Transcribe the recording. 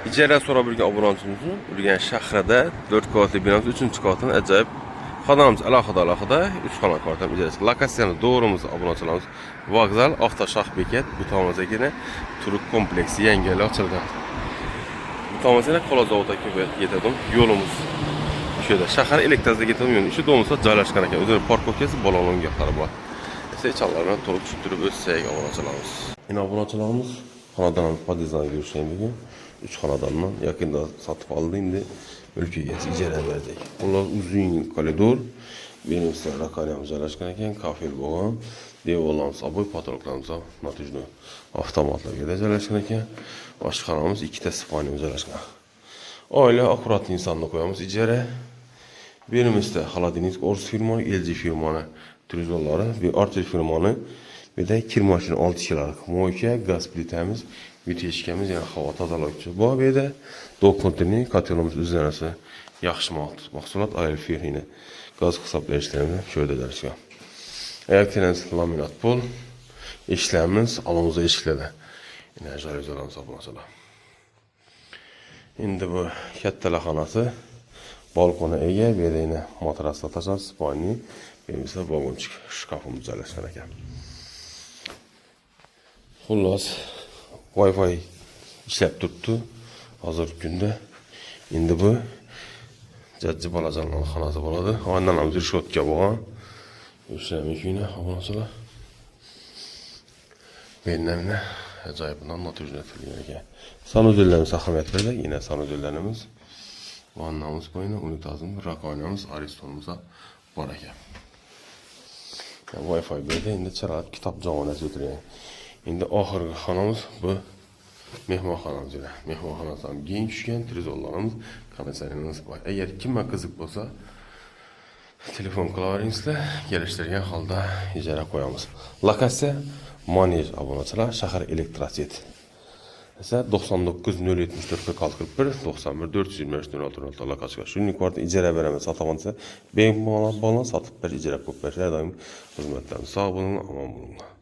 İcara so'rab yurgan obunachimizning Urganch shahrida 4 qavatli binosi 3-qavatdan ajoyib xonamiz alohida 3 xona kvartam ijarasi. Lokatsiyani to'g'rimiz obunachilarimiz vokzal, avtoshoh bekat, bu tomonidagina turk kompleksi yangi ochilgan. Bu tomonda qo'la zavodga yetadim. Yo'limiz shu yerda shahar elektrozga yetadim. Yo'l shu tomonda joylashgan ekan. O'zini parkovkasi bolalarning gaplari bor. Seçalarına to'liq tushuntirib o'tsak obunachilarimiz. Yine obunachilarimiz xonadon podizdan görüşeyim bugün. 3 xonadandan yaqinda satib oldi, endi mulk egasi ijara berdik. Ular uzun koridor, benim sizlarga rakoniyamiz joylashgan ekan, kafe bo'lgan, devorlarimiz, oboy patologlarimiz natijli avtomatlarga joylashgan ekan. Oshxonamiz, ikkita sifonimiz joylashgan. Oila akkuratli insonni qo'yamiz ijara. Berimizde Haladiniz Ors firmanı, LG firmanı, Truzonları ve Artel firmanı ve de kirmaşın 6 kişilik moyka, gaz plitemiz, viteşkemiz yani hava tazalayıcı. Bu ve de doğu konteyner katyolumuz üzerine yaxşı mahsulat ayrı firmanı gaz hesaplayışlarını şöyle deriz ya. Elektriniz laminat pol, işlemimiz alımıza eşikledi. Enerji izolans abunasılar. Şimdi bu kattalaxonasi balkona ega, bu yerda yana matraslar tashlab, spalni, berimizda vagonchik shkafimiz joylashgan ekan. Xullas, Wi-Fi ishlab turibdi hozirgi kunda. Endi bu jajji bolajonlar xonasi bo'ladi. Oynalamiz решетка bo'lgan. O'shalarnikini obunachilar. Benimle ajoyibidan notujunatilgan ekan. Sanuzellarni saqlamayat berdik. Yine sanuzellarimiz vannamiz boyuna unitazimiz, rakoniyamiz, aristonimiz bor ekan. Wi-Fi berdi. Endi chiroq kitob javonasi o'tirgan. Endi oxirgi xonamiz bu mehmonxonamiz edi. Mehmonxonasi ham keng tushgan, televizorlarimiz, konditsionerimiz bor. Agar kimga qiziq bo'lsa, telefon qilaveringizlar, kelishtirgan holda ijara qo'yamiz. Lokatsiya Manej obunachilar, shahar elektroset. Esa 99 074 46 91 425 06 lokatsiya. Shuning kvartal ijara beramiz, sotaman desa, bemalol satib ber, ijara qo'yib berish. Har doim xizmatlarimiz. Sog' bo'ling, omon bo'ling.